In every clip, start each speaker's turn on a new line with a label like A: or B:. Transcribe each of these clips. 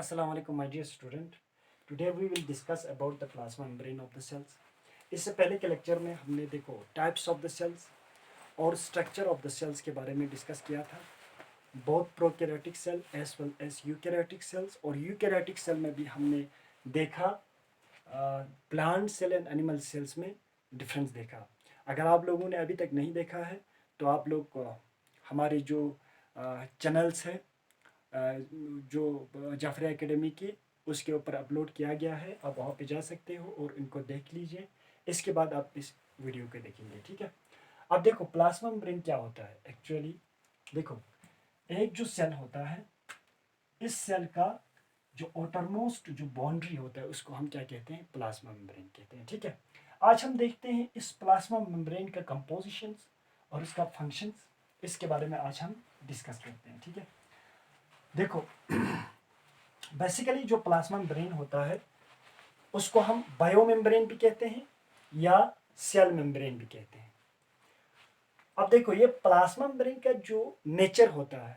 A: Assalamu alaikum my dear student. Today we will discuss about the plasma membrane of the cells. इससे पहले के lecture में हमने देखो टाइप्स ऑफ द सेल्स और स्ट्रक्चर ऑफ द सेल्स के बारे में डिस्कस किया था. Both prokaryotic cell as well as eukaryotic cells, और यूकैरियोटिक सेल में भी हमने देखा plant cell and animal cells में डिफरेंस देखा. अगर आप लोगों ने अभी तक नहीं देखा है तो आप लोग हमारे जो चैनल्स है जो जाफरी एकेडमी की उसके ऊपर अपलोड किया गया है, आप वहाँ पे जा सकते हो और इनको देख लीजिए. इसके बाद आप इस वीडियो को देखेंगे. ठीक है. अब देखो प्लाज्मा मेम्ब्रेन क्या होता है एक्चुअली. देखो एक जो सेल होता है, इस सेल का जो आउटरमोस्ट जो बाउंड्री होता है उसको हम क्या कहते हैं, प्लाज्मा मेम्ब्रेन कहते हैं. ठीक है. आज हम देखते हैं इस प्लाज्मा मेम्ब्रेन का कंपोजिशंस और इसका फंक्शंस. इसके बारे में आज हम डिस्कस करते हैं. ठीक है. देखो बेसिकली जो प्लाज्मा मेम्ब्रेन होता है उसको हम बायो मेम्ब्रेन भी कहते हैं या सेल मेम्ब्रेन भी कहते हैं. अब देखो ये प्लाज्मा मेम्ब्रेन का जो नेचर होता है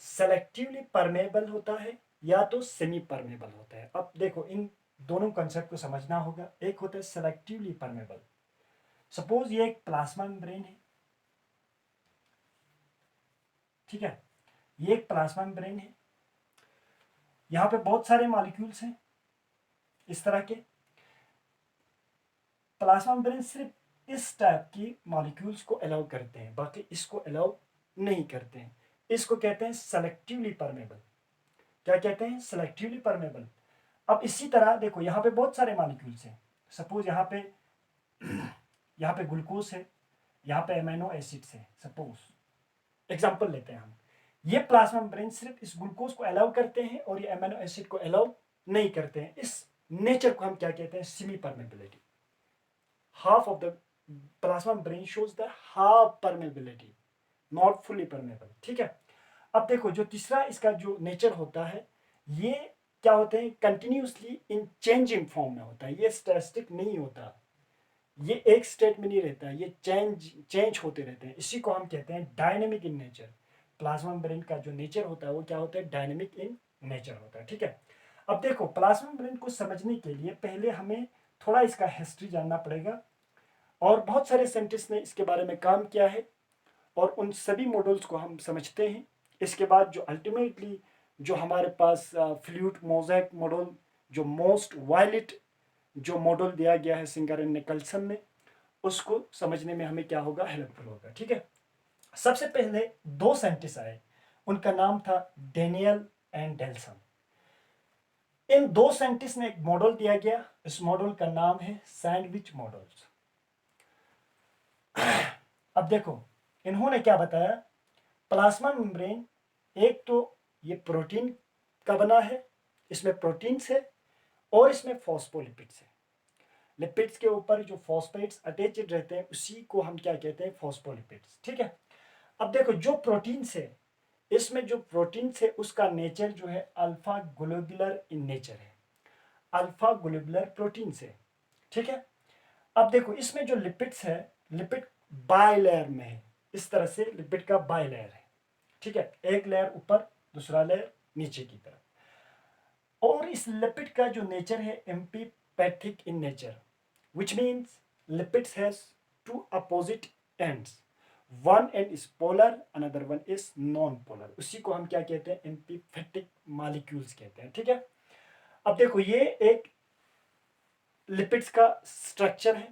A: सेलेक्टिवली परमेबल होता है या तो सेमी परमेबल होता है. अब देखो इन दोनों कंसेप्ट को समझना होगा. एक होता है सेलेक्टिवली परमेबल. सपोज ये एक प्लाज्मा मेम्ब्रेन है. ठीक है. ये एक प्लाज्मा मेम्ब्रेन है. यहाँ पे बहुत सारे मॉलिक्यूल्स हैं इस तरह के. प्लाज्मा मेम्ब्रेन सिर्फ इस टाइप की मॉलिक्यूल्स को अलाउ करते हैं, बाकी इसको अलाउ नहीं करते हैं. इसको कहते हैं सेलेक्टिवली परमेबल. क्या कहते हैं, सेलेक्टिवली परमेबल. अब इसी तरह देखो यहाँ पे बहुत सारे मॉलिक्यूल्स हैं. सपोज यहाँ पे ग्लूकोज है, यहाँ पे अमीनो एसिड्स है. सपोज एग्जांपल लेते हैं हम. ये प्लाज्मा मेम्ब्रेन सिर्फ इस ग्लूकोज को अलाउ करते हैं और ये अमीनो एसिड को अलाउ नहीं करते हैं. इस नेचर को हम क्या कहते हैं, semi permeability. half of the plasma membrane shows the half permeability, not fully permeable. ठीक है. अब देखो जो तीसरा इसका जो नेचर होता है, ये क्या होते हैं, कंटिन्यूसली इन चेंजिंग फॉर्म में होता है. ये स्टैटिक नहीं होता, ये एक स्टेट में नहीं रहता, ये चेंज होते रहते हैं. इसी को हम कहते हैं dynamic in nature. Plasma membrane का जो नेचर होता है वो क्या होता है, डायनेमिक इन नेचर होता है. ठीक है. अब देखो प्लाज्मा मेम्ब्रेन को समझने के लिए पहले हमें थोड़ा इसका हिस्ट्री जानना पड़ेगा, और बहुत सारे साइंटिस्ट ने इसके बारे में काम किया है और उन सभी मॉडल्स को हम समझते हैं. इसके बाद जो अल्टीमेटली जो हमारे पास फ्लूइड मोज़ेक मॉडल, जो मोस्ट वायलेट जो मॉडल दिया गया है सिंगर एंड निकलसन ने, उसको समझने में हमें क्या होगा, हेल्पफुल होगा. ठीक है. सबसे पहले दो साइंटिस्ट आए, उनका नाम था डेनियल एंड डेल्सन. इन दो साइंटिस्ट ने एक मॉडल दिया गया. इस मॉडल का नाम है सैंडविच मॉडल्स. अब देखो इन्होंने क्या बताया, प्लाज्मा मेम्ब्रेन एक तो ये प्रोटीन का बना है, इसमें प्रोटीन्स है और इसमें फॉस्फोलिपिड्स है. लिपिड्स के ऊपर जो फॉस्फेट्स अटैच्ड रहते हैं उसी को हम क्या कहते हैं, फॉस्फोलिपिड्स. ठीक है. अब देखो जो प्रोटीन्स है, इसमें जो प्रोटीन्स है उसका नेचर जो है अल्फा ग्लोबुलर इन नेचर है. अल्फा ग्लोबुलर प्रोटीन्स है. ठीक है. अब देखो इसमें जो लिपिड्स है, लिपिड बाई लेयर में है. इस तरह से लिपिड का बाई लेयर है. ठीक है. एक लेयर ऊपर, दूसरा लेयर नीचे की तरफ. और इस लिपिड का जो नेचर है amphipathic in nature, which means lipids has two opposite ends. One end is polar, another one is non polar. उसी को हम क्या कहते हैं, एम्फीपैथिक मॉलिक्यूल्स कहते हैं. ठीक है. अब देखो ये एक लिपिड्स का स्ट्रक्चर है.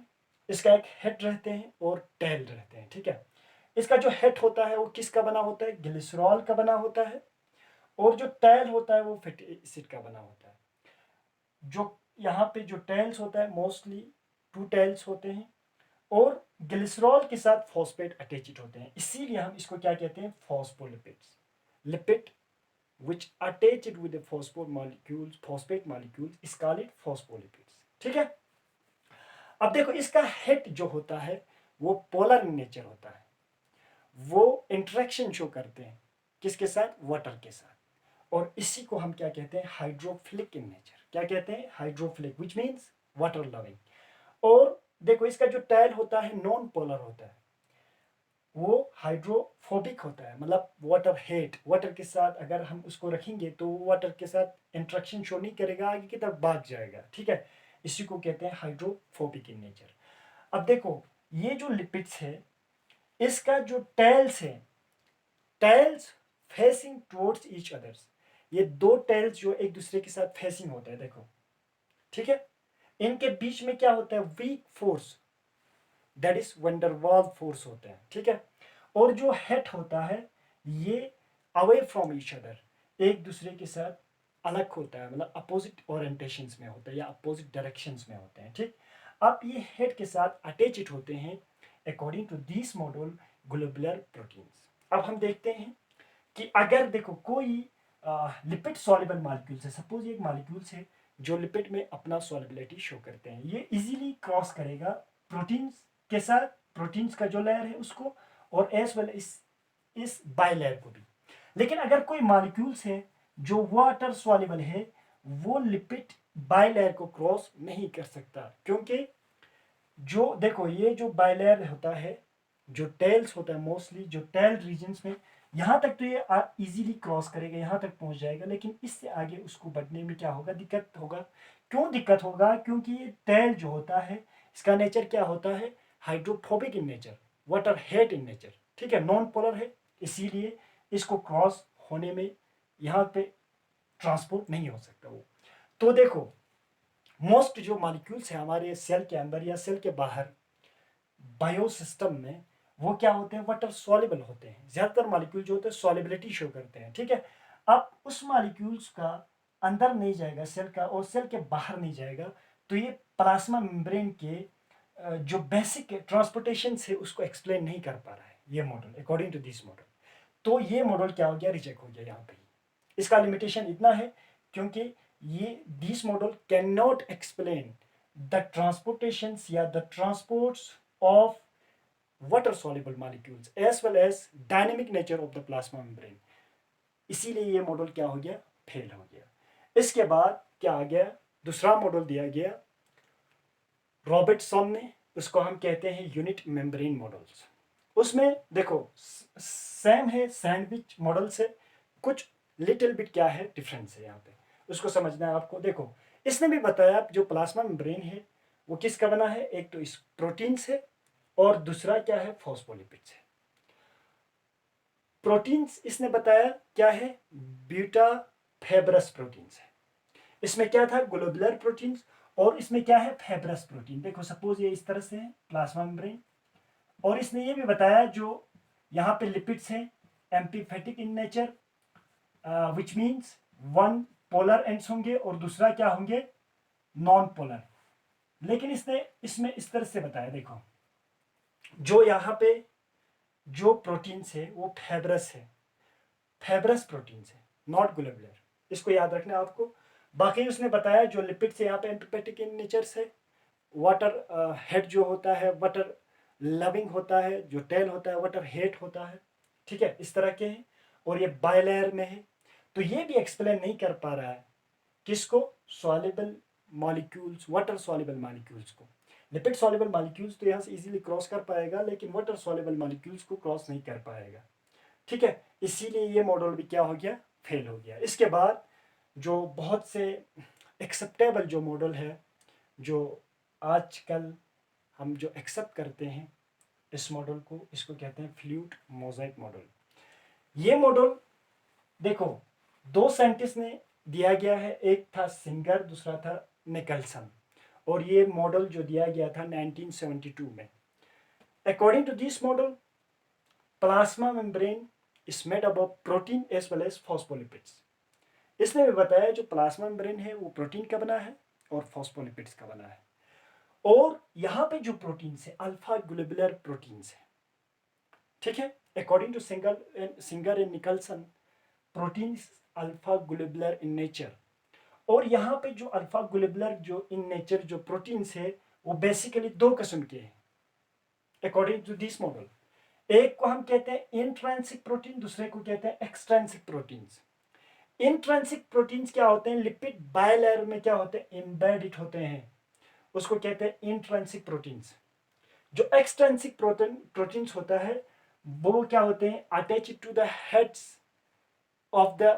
A: इसका एक हेड रहते हैं और टेल रहते हैं. ठीक है. इसका जो हेड होता है वो किसका बना होता है, ग्लिसरॉल का बना होता है, और जो टेल होता है वो फैटी एसिड का बना होता है. जो यहाँ पे जो टेल्स होता है मोस्टली 2 टेल्स होते हैं और ग्लिसरॉल के साथ फॉस्फेट अटैच्ड होते हैं. इसीलिए हम इसको क्या कहते हैं, phospholipids. Lipid which attached with the phosphate molecules is called phospholipids. ठीक है. अब देखो इसका हेड जो होता है वो पोलर इन नेचर होता है. वो इंटरेक्शन शो करते हैं किसके साथ, वाटर के साथ. और इसी को हम क्या कहते हैं, हाइड्रोफिलिक इन नेचर. क्या कहते हैं, hydrophilic, which means water loving. और देखो इसका जो टेल होता है नॉन पोलर होता है. वो हाइड्रोफोबिक होता है, मतलब वाटर हेट, वाटर के साथ अगर हम उसको रखेंगे तो वाटर के साथ इंट्रैक्शन शो नहीं करेगा, आगे की तरफ भाग जाएगा, ठीक है। इसी को कहते हैं हाइड्रोफोबिक इन नेचर। अब देखो, ये जो लिपिड्स है, इसका जो टेल्स है, tails facing towards each others, ये दो टेल्स जो एक दूसरे के साथ फेसिंग होते हैं, देखो, ठीक है। इनके बीच में क्या होता है, weak force, that is van der Waals force होता है, ठीक है। और जो हेड होता है, ये अवे फ्रॉम ईच अदर, एक दूसरे के साथ अलग होता है, मतलब अपोजिट ओरिएंटेशंस में होता है या अपोजिट डायरेक्शंस में होते हैं, ठीक। अब ये हेड के साथ अटैच्ड होते हैं according to this model globular proteins. अब हम देखते हैं कि अगर देखो कोई लिपिड सॉल्युबल मॉलिक्यूल्स है, सपोज एक मॉलिक्यूल्स है जो लिपिड में अपना सॉल्युबिलिटी शो करते हैं, ये इजीली क्रॉस करेगा प्रोटीन्स के साथ, प्रोटीन्स का जो लेयर है उसको, और एज वेल इस बाई लेयर को भी। लेकिन अगर कोई मॉलिक्यूल्स है जो वाटर सॉल्युबल है, वो लिपिड बाई लेयर को क्रॉस नहीं कर सकता, क्योंकि जो देखो ये जो बाइलेयर होता है, जो टेल्स होता है, मोस्टली जो टेल रीजन्स में, यहाँ तक तो ये इजीली क्रॉस करेगा, यहाँ तक पहुँच जाएगा, लेकिन इससे आगे उसको बढ़ने में क्या होगा, दिक्कत होगा। क्यों दिक्कत होगा, क्योंकि ये टेल जो होता है, इसका नेचर क्या होता है, hydrophobic in nature, water hate in nature, ठीक है, नॉन पोलर है, इसीलिए इसको क्रॉस होने में यहाँ पे ट्रांसपोर्ट नहीं हो सकता वो। तो देखो, मोस्ट जो मॉलिक्यूल्स है हमारे सेल के अंदर या सेल के बाहर बायोसिस्टम में, वो क्या होते हैं, वाटर सॉल्युबल होते हैं, ज्यादातर मॉलिक्यूल जो होते हैं सॉल्युबिलिटी शो करते हैं, ठीक है। अब उस मॉलिक्यूल्स का अंदर नहीं जाएगा सेल का, और सेल के बाहर नहीं जाएगा, तो ये प्लाज्मा मेम्ब्रेन के जो बेसिक ट्रांसपोर्टेशन है उसको एक्सप्लेन नहीं कर पा रहा है ये model, according to this model. तो ये मॉडल क्या हो गया, रिजेक्ट हो गया यहाँ पे। इसका लिमिटेशन इतना है, क्योंकि ये this model can not explain the transportations या the transports of water soluble molecules as well as dynamic nature of the plasma membrane। इसीलिए ये मॉडल क्या हो गया, फेल हो गया। इसके बाद क्या आ गया, दूसरा मॉडल दिया गया रॉबर्टसन ने, उसको हम कहते हैं यूनिट मेम्ब्रेन मॉडल्स। उसमें देखो सेम है सैंडविच मॉडल से, कुछ लिटिल बिट क्या है डिफरेंस है यहाँ पे, उसको समझना है आपको। देखो, इसने भी बताया जो प्लाज्मा मेम्ब्रेन है वो किसका बना है, एक तो इस प्रोटीन से, और दूसरा क्या है, फॉस्फोलिपिड्स है। प्रोटीन्स इसने बताया क्या है, बीटा फेब्रस प्रोटीन्स है। इसमें क्या था, ग्लोबुलर प्रोटीन्स, और इसमें क्या है, फेब्रस प्रोटीन। देखो सपोज ये इस तरह से है प्लाज्मा मेम्ब्रेन, और इसने ये भी बताया जो यहाँ पे लिपिड्स हैं amphipathic in nature, which means one polar ends होंगे और दूसरा क्या होंगे, नॉन पोलर। लेकिन इसने इसमें इस तरह से बताया, देखो जो यहाँ पे जो प्रोटीन्स है वो फेब्रस है, फेब्रस प्रोटीन्स है, नॉट ग्लोबुलर, इसको याद रखना है आपको। बाकी उसने बताया जो लिपिड्स है यहाँ पे एम्पीपेटिक इन नेचर से, वाटर हेड जो होता है वाटर लविंग होता है, जो टेल होता है वाटर हेट होता है, ठीक है, इस तरह के हैं, और ये बायलेयर में है। तो ये भी एक्सप्लेन नहीं कर पा रहा है किसको, soluble molecules, water soluble molecules को। लिपिड सॉल्युबल मॉलिक्यूल्स तो यहाँ से इजीली क्रॉस कर पाएगा, लेकिन वाटर सॉल्युबल मॉलिक्यूल्स को क्रॉस नहीं कर पाएगा, ठीक है। इसीलिए ये मॉडल भी क्या हो गया, फेल हो गया। इसके बाद जो बहुत से एक्सेप्टेबल जो मॉडल है, जो आजकल हम जो एक्सेप्ट करते हैं इस मॉडल को, इसको कहते हैं फ्लूइड मोज़ाइक मॉडल। ये मॉडल देखो दो साइंटिस्ट ने दिया गया है, एक था सिंगर, दूसरा था निकलसन, और ये मॉडल जो दिया गया था 1972 में। According to this model, plasma membrane is made up of protein as well as phospholipids. इसने भी बताया जो प्लाज्मा मेम्ब्रेन है वो प्रोटीन का बना है और फॉस्फोलिपिड्स का बना है, और यहाँ पे जो प्रोटीन्स है अल्फा ग्लोबुलर प्रोटीन्स है, ठीक है। According to Singer and Nicolson, proteins alpha globular in nature, और यहाँ पे जो अल्फा ग्लोबुलर जो इन नेचर जो प्रोटीन्स है वो बेसिकली दो किस्म के हैं अकॉर्डिंग टू दिस मॉडल। एक को हम कहते हैं इंट्रांसिक प्रोटीन, दूसरे को कहते हैं एक्सट्रांसिक प्रोटीन्स। इंट्रांसिक प्रोटीन्स क्या होते हैं, लिपिड बायलेयर में क्या होते हैं, एम्बेडेड होते हैं, उसको कहते हैं इंट्रांसिक प्रोटीन्स। जो एक्सट्रांसिक प्रोटीन्स होता है वो क्या होते हैं, attach to the heads of the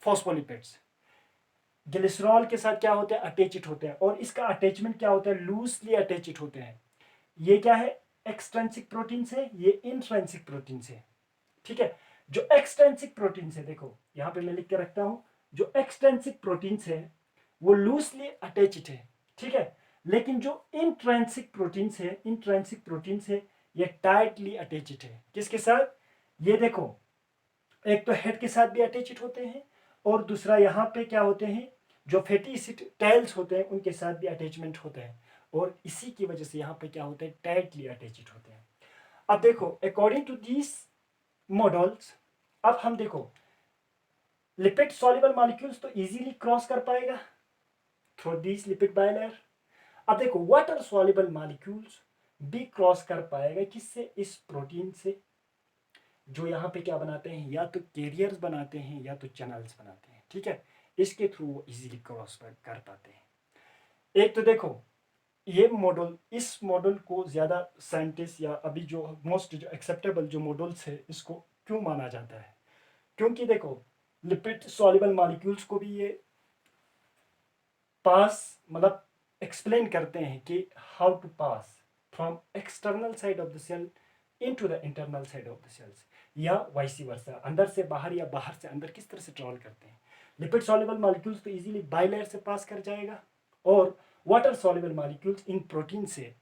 A: phospholipids. Glycerol के साथ क्या होते हैं, अटैचिड होते हैं, और इसका अटैचमेंट क्या होता है, लूजली अटैचिड होते हैं। ये क्या है, एक्सट्रिंसिक प्रोटीन से, ये इंट्रिंसिक प्रोटीन से। ठीक है, जो एक्सट्रिंसिक प्रोटीन से, देखो यहां पे मैं लिख के रखता हूं, जो एक्सट्रिंसिक प्रोटीन है वो लूजली अटैचिड है। ठीक है, लेकिन जो इंट्रिंसिक प्रोटीन है, इंट्रिंसिक प्रोटीन है ये टाइटली अटैचिड है। किसके साथ, ये देखो, एक तो हेड के साथ भी अटैचिड होते हैं, और दूसरा यहाँ पे क्या होते हैं, जो फैटी एसिड टेल्स होते हैं उनके साथ भी अटैचमेंट होते हैं, और इसी की वजह से यहाँ पे क्या होते हैं, टाइटली अटैचिड होते हैं। अब देखो, अकॉर्डिंग टू दीस मॉडल्स, अब हम देखो लिपिड सॉल्युबल मॉलिक्यूल्स तो इजीली क्रॉस कर पाएगा थ्रू दिस लिपिड बाइलेयर। अब देखो वाटर सॉल्युबल मॉलिक्यूल्स भी क्रॉस कर पाएगा, किससे, इस प्रोटीन से, जो यहाँ पे क्या बनाते हैं, या तो कैरियर्स बनाते हैं या तो चैनल्स बनाते हैं। ठीक है, इसके थ्रू वो इजीली क्रॉस कर पाते हैं। एक तो देखो ये मॉडल, इस मॉडल को ज़्यादा साइंटिस्ट या अभी जो मोस्ट जो एक्सेप्टेबल जो मॉडल्स है इसको क्यों माना जाता है, क्योंकि देखो लिपिड सॉल्युबल मॉलिक्यूल्स को भी ये पास मतलब एक्सप्लेन करते हैं कि how to pass from external side of the cell into the internal side of the cells, या वाइसी वर्सा, अंदर से बाहर या बाहर से अंदर किस तरह से ट्रैवल करते हैं। लिपिड सॉल्युबल मॉलिक्यूल्स तो इजीली बाइलेयर से पास कर जाएगा, और water soluble molecules in protein से,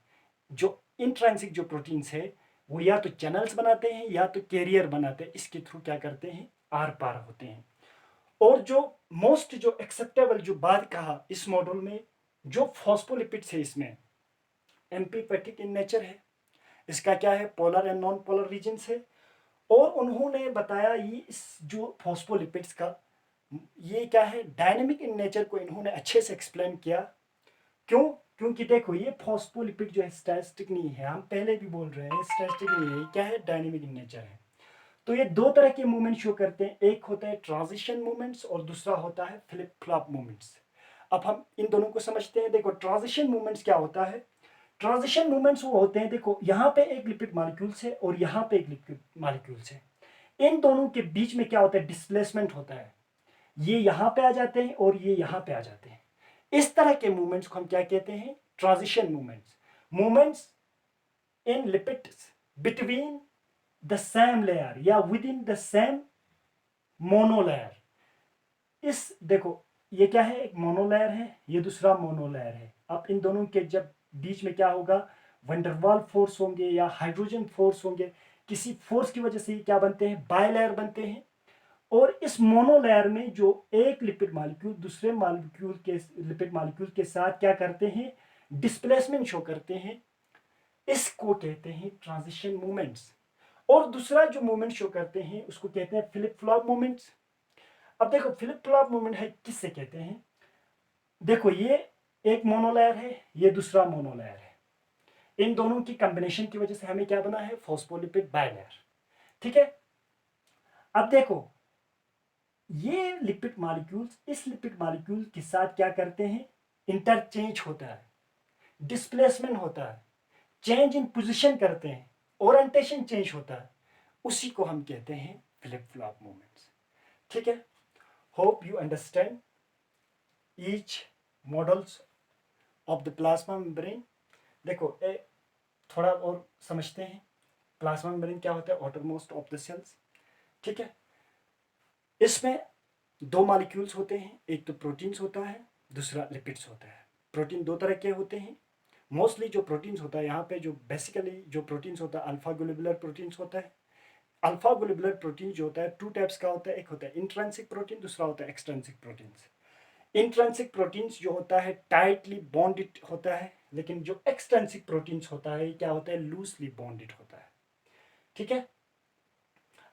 A: जो इंट्रांसिक जो प्रोटीन्स है वो या तो चैनल्स बनाते हैं या तो कैरियर बनाते हैं, इसके थ्रू क्या करते हैं, आर पार होते हैं। और जो मोस्ट जो एक्सेप्टेबल जो बात कहा इस मॉडल में, जो फॉस्फोलिपिड्स है इसमें एम्फीपैथिक इन नेचर है, इसका क्या है, polar and non polar regions है, और उन्होंने बताया ये इस जो फॉस्फोलिपिड्स का ये क्या है, डायनेमिक इन नेचर को इन्होंने अच्छे से एक्सप्लेन किया। क्यों, क्योंकि देखो ये फॉस्फोलिपिड जो है स्टैटिक नहीं है, हम पहले भी बोल रहे हैं स्टैटिक नहीं है, क्या है, डायनेमिक इन नेचर है। तो ये दो तरह के मूवमेंट शो करते हैं, एक होता है ट्रांजिशन मूवमेंट्स और दूसरा होता है फ्लिप फ्लॉप मूवमेंट्स। अब हम इन दोनों को समझते हैं। देखो ट्रांजिशन मूवमेंट्स क्या होता है, ट्रांजिशन मूवमेंट्स वो होते हैं, देखो यहाँ पे एक लिपिड मॉलिक्यूल्स है और यहाँ पे एक लिपिड मॉलिक्यूल्स है, इन दोनों के बीच में क्या होता है, डिस्प्लेसमेंट होता है, ये यहाँ पे आ जाते हैं और ये यहाँ पे आ जाते हैं। इस तरह के मूवमेंट्स को हम क्या कहते हैं, transition movements. Movements in lipids between the same layer या within the same monolayer. इस देखो ये क्या है, एक मोनोलेयर है, ये दूसरा मोनोलेयर है। अब इन दोनों के जब बीच में क्या होगा, वंडरवाल फोर्स होंगे या हाइड्रोजन फोर्स होंगे, किसी फोर्स की वजह से क्या बनते हैं, बायलेयर बनते हैं। और इस मोनोलेयर में जो एक लिपिड मॉलिक्यूल दूसरे मॉलिक्यूल के लिपिड मॉलिक्यूल के साथ क्या करते हैं, डिस्प्लेसमेंट शो करते हैं, इसको कहते हैं ट्रांजिशन मूवमेंट्स। और दूसरा जो मूवमेंट शो करते हैं उसको कहते हैं फ्लिप फ्लॉप मूवमेंट्स। अब देखो फ्लिप फ्लॉप मूवमेंट है किससे कहते हैं, देखो ये एक मोनोलेयर है, ये दूसरा मोनोलेयर है, इन दोनों की कॉम्बिनेशन की वजह से हमें क्या बना है, फॉस्फोलिपिड बाइलेयर। ठीक है, अब देखो ये लिपिड मॉलिक्यूल्स इस लिपिड मॉलिक्यूल के साथ क्या करते हैं, इंटरचेंज होता है, डिस्प्लेसमेंट होता है, चेंज इन पोजीशन करते हैं, ओरिएंटेशन चेंज होता है, उसी को हम कहते हैं फ्लिप फ्लॉप मूवमेंट्स। ठीक है, hope you understand each models of the plasma membrane. देखो थोड़ा और समझते हैं प्लाज्मा मेम्ब्रेन क्या होता है, आउटरमोस्ट ऑफ द सेल्स। ठीक है, इसमें दो मॉलिक्यूल्स होते हैं, एक तो प्रोटीन्स होता है, दूसरा लिपिड्स होता है। प्रोटीन दो तरह के होते हैं, मोस्टली जो प्रोटीन्स होता है यहाँ पे, जो बेसिकली जो प्रोटीन्स होता है अल्फा ग्लोबुलर प्रोटीन्स होता है। अल्फा ग्लोबुलर प्रोटीन जो होता है टू टाइप्स का होता है, एक होता है इंट्रिंसिक प्रोटीन, दूसरा होता है एक्सट्रिंसिक प्रोटीन्स। इंट्रिंसिक प्रोटीन्स जो होता है टाइटली बॉन्डेड होता है, लेकिन जो एक्सट्रिंसिक प्रोटीन्स होता है क्या होता है, लूजली बॉन्डेड होता है। ठीक है,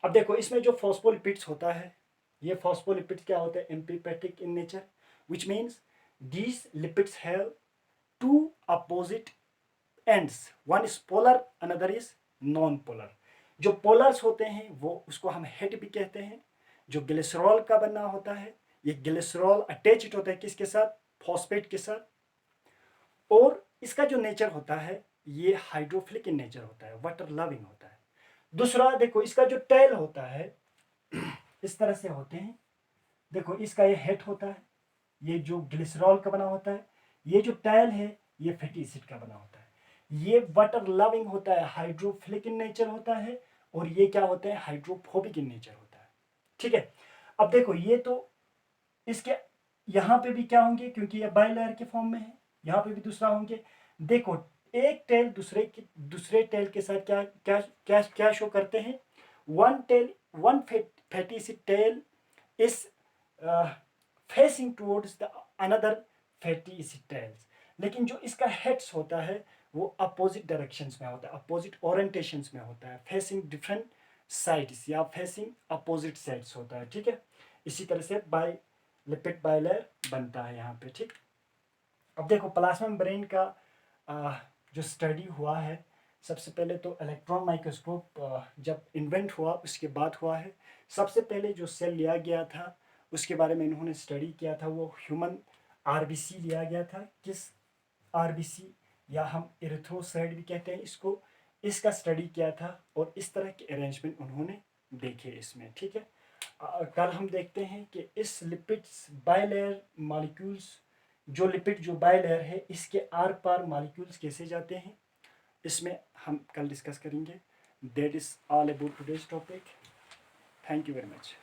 A: अब देखो इसमें जो फॉस्फोलिपिड्स होता है, ये फॉस्फोलिपिड्स क्या होते हैं, amphipathic in nature, which means these lipids have two opposite ends, one is polar another is non polar। जो पोलर्स होते हैं वो उसको हम हेड भी कहते हैं। जो ग्लिसरॉल का बनना होता है, ये ग्लिसरॉल अटैच्ड होता है किसके साथ, फॉस्फेट के साथ, और इसका जो नेचर होता है ये हाइड्रोफिलिक इन नेचर होता है, वाटर लविंग होता है। दूसरा देखो, इसका जो टेल होता है इस तरह से होते हैं। देखो, इसका ये हेड होता है, ये जो ग्लिसरॉल का बना होता है। ये जो टेल है ये फैटी एसिड का बना होता है। ये वाटर लविंग होता है, हाइड्रोफिलिक इन नेचर होता है, और ये क्या होता है, हाइड्रोफोबिक इन नेचर होता है। ठीक है। अब देखो, ये तो इसके यहाँ पे भी क्या होंगे, क्योंकि ये बाइलेयर के फॉर्म में है, यहाँ पे भी दूसरा होंगे। देखो, एक टेल दूसरे टेल के साथ क्या क्या क्या क्या शो करते हैं। One fatty acid tail is facing towards the another fatty acid tails. लेकिन जो इसका हेड्स होता है वो अपोजिट डायरेक्शंस में होता है, अपोजिट ओरिएंटेशंस में होता है, फेसिंग डिफरेंट साइड्स या फेसिंग अपोजिट साइड्स होता है। ठीक है। इसी तरह से लिपिड बाइलेयर बनता है यहाँ पे। ठीक। अब देखो, प्लाज्मा मेम्ब्रेन का जो स्टडी हुआ है, सबसे पहले तो इलेक्ट्रॉन माइक्रोस्कोप जब इन्वेंट हुआ उसके बाद हुआ है। सबसे पहले जो सेल लिया गया था उसके बारे में इन्होंने स्टडी किया था, वो ह्यूमन आरबीसी लिया गया था। किस आरबीसी, या हम इरिथ्रोसाइट भी कहते हैं इसको, इसका स्टडी किया था, और इस तरह के अरेंजमेंट उन्होंने देखे इसमें। ठीक है। कल हम देखते हैं कि इस लिपिड्स बाइलेयर मॉलिक्यूल्स, जो लिपिड जो बाइलेयर है इसके आर पार मॉलिक्यूल्स कैसे जाते हैं, इसमें हम कल डिस्कस करेंगे। That is all about today's topic. Thank you very much.